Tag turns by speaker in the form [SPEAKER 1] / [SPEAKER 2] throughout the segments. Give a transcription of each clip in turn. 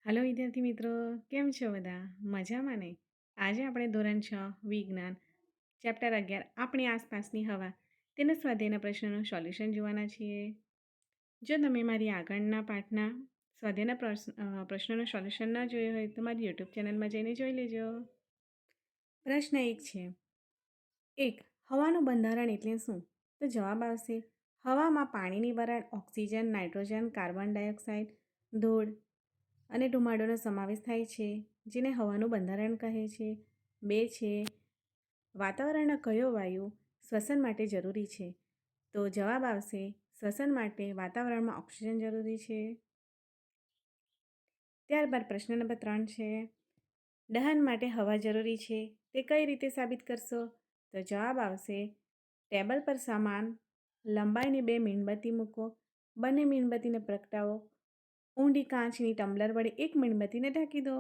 [SPEAKER 1] Hello વિદ્યાર્થી મિત્રો, કેમ છો બધા? મજામાં ને? આજે આપણે ધોરણ 6 વિજ્ઞાન ચેપ્ટર 11 આપણી આસપાસની હવા તેના સ્વાધ્યાયના પ્રશ્નોનું સોલ્યુશન જોવાના છીએ. જો તમે મારી આગળના પાઠના સ્વાધ્યાયના પ્રશ્નોનું સોલ્યુશન ન જોયું હોય તો મારી યુટ્યુબ ચેનલમાં જઈને જોઈ લેજો. પ્રશ્ન 1 છે. 1. હવાનું બંધારણ એટલે શું? તો જવાબ આવશે હવામાં પાણીની વરાળ, ઓક્સિજન, નાઇટ્રોજન, કાર્બન ડાયોક્સાઇડ, ધૂળ અને ધુમાડોનો સમાવેશ થાય છે, જેને હવાનું બંધારણ કહે છે. 2 છે. વાતાવરણનો કયો વાયુ શ્વસન માટે જરૂરી છે? તો જવાબ આવશે શ્વસન માટે વાતાવરણમાં ઓક્સિજન જરૂરી છે. ત્યારબાદ પ્રશ્ન નંબર 3 છે. દહન માટે હવા જરૂરી છે, તે કઈ રીતે સાબિત કરશો? તો જવાબ આવશે ટેબલ પર સમાન લંબાઈની 2 મીણબત્તી મૂકો, બંને મીણબત્તીને પ્રગટાવો, ઊંડી કાચની ટમ્બલર વડે એક મીણબત્તીને ઢાંકી દો.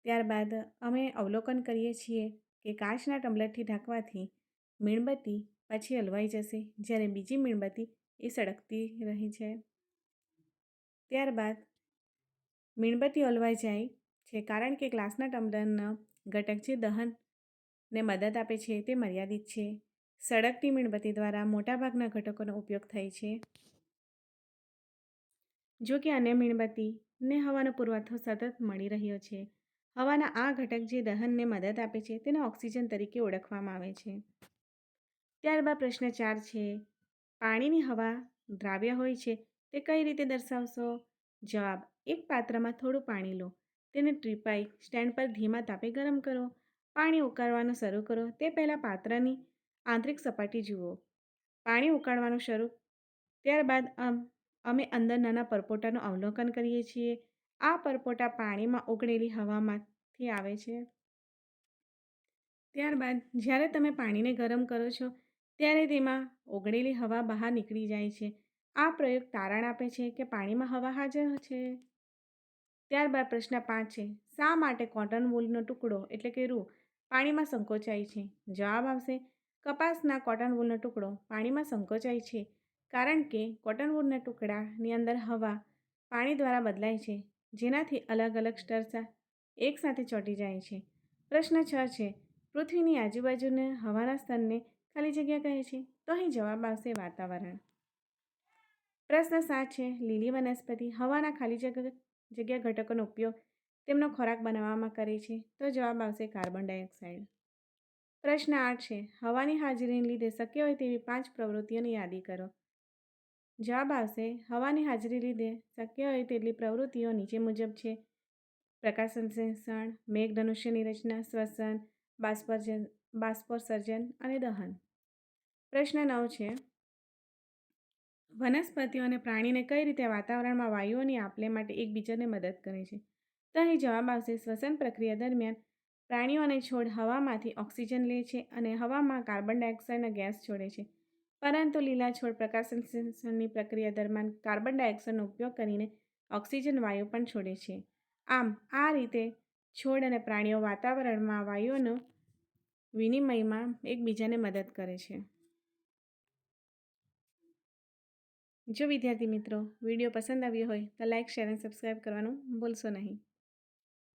[SPEAKER 1] ત્યારબાદ અમે અવલોકન કરીએ છીએ કે કાચના ટમ્બલરથી ઢાંકવાથી મીણબત્તી પાછી હલવાઈ જશે, જ્યારે બીજી મીણબત્તી એ સળગતી રહી છે. ત્યારબાદ મીણબત્તી હલવાઈ જાય છે કારણ કે ગ્લાસના ટમ્બલરનો ઘટક જે દહનને મદદ આપે છે તે મર્યાદિત છે. સળગતી મીણબત્તી દ્વારા મોટાભાગના ઘટકોનો ઉપયોગ થાય છે. જો કે અન્ય મીણબત્તીને હવાનો પુરવઠો સતત મળી રહ્યો છે. હવાના આ ઘટક જે દહનને મદદ આપે છે તેને ઓક્સિજન તરીકે ઓળખવામાં આવે છે. ત્યારબાદ પ્રશ્ન 4 છે. પાણીની હવા દ્રાવ્ય હોય છે, તે કઈ રીતે દર્શાવશો? જવાબ એક પાત્રમાં થોડું પાણી લો, તેને ટ્રીપાઈ સ્ટેન્ડ પર ધીમા તાપે ગરમ કરો. પાણી ઉકળવાનું શરૂ કરો તે પહેલાં પાત્રની આંતરિક સપાટી જુઓ. પાણી ઉકળવાનું શરૂ ત્યારબાદ અમે અંદર નાના પરપોટાનું અવલોકન કરીએ છીએ. આ પરપોટા પાણીમાં ઓગળેલી હવામાંથી આવે છે. ત્યારબાદ જ્યારે તમે પાણીને ગરમ કરો છો ત્યારે તેમાં ઓગળેલી હવા બહાર નીકળી જાય છે. આ પ્રયોગ તારણ આપે છે કે પાણીમાં હવા હાજર છે. ત્યારબાદ પ્રશ્ન 5 છે. શા માટે કોટન વૂલનો ટુકડો એટલે કે રૂ પાણીમાં સંકોચાય છે? જવાબ આવશે કપાસના કોટન વૂલનો ટુકડો પાણીમાં સંકોચાય છે કારણ કે કોટન વૂલના ટુકડાની અંદર હવા પાણી દ્વારા બદલાય છે, જેનાથી અલગ અલગ સ્તર એકસાથે ચોંટી જાય છે. પ્રશ્ન 6 છે. પૃથ્વીની આજુબાજુના હવાના સ્તરને ખાલી જગ્યા કહે છે? તો અહીં જવાબ આવશે વાતાવરણ. પ્રશ્ન 7 છે. લીલી વનસ્પતિ હવાના ખાલી જગ્યા ઘટકોનો ઉપયોગ તેમનો ખોરાક બનાવવામાં કરે છે? તો જવાબ આવશે કાર્બન ડાયોક્સાઇડ. પ્રશ્ન 8 છે. હવાની હાજરીને લીધે શક્ય હોય તેવી 5 પ્રવૃત્તિઓની યાદી કરો. જવાબ આવશે હવાની હાજરી લીધે શક્ય હોય તેટલી પ્રવૃત્તિઓ નીચે મુજબ છે. પ્રકાશ સંશ્લેષણ, મેઘધનુષ્યની રચના, શ્વસન, બાષ્પોત્સર્જન અને દહન. પ્રશ્ન 9 છે. વનસ્પતિઓ અને પ્રાણીને કઈ રીતે વાતાવરણમાં વાયુઓની આપ-લે માટે એકબીજાને મદદ કરે છે? તો અહીં જવાબ આવશે શ્વસન પ્રક્રિયા દરમિયાન પ્રાણીઓ અને છોડ હવામાંથી ઓક્સિજન લે છે અને હવામાં કાર્બન ડાયોક્સાઇડનો ગેસ છોડે છે, પરંતુ લીલા છોડ પ્રકાશ સંશ્લેષણની પ્રક્રિયા દરમિયાન કાર્બન ડાયોક્સાઇડનો ઉપયોગ કરીને ઓક્સિજન વાયુ પણ છોડે છે. આમ આ રીતે છોડ અને પ્રાણીઓ વાતાવરણમાં વાયુઓનું વિનિમયમાં એકબીજાને મદદ કરે છે. જો વિદ્યાર્થી મિત્રો વિડીયો પસંદ આવ્યો હોય તો લાઇક, શેર અને સબસ્ક્રાઈબ કરવાનું ભૂલશો નહીં.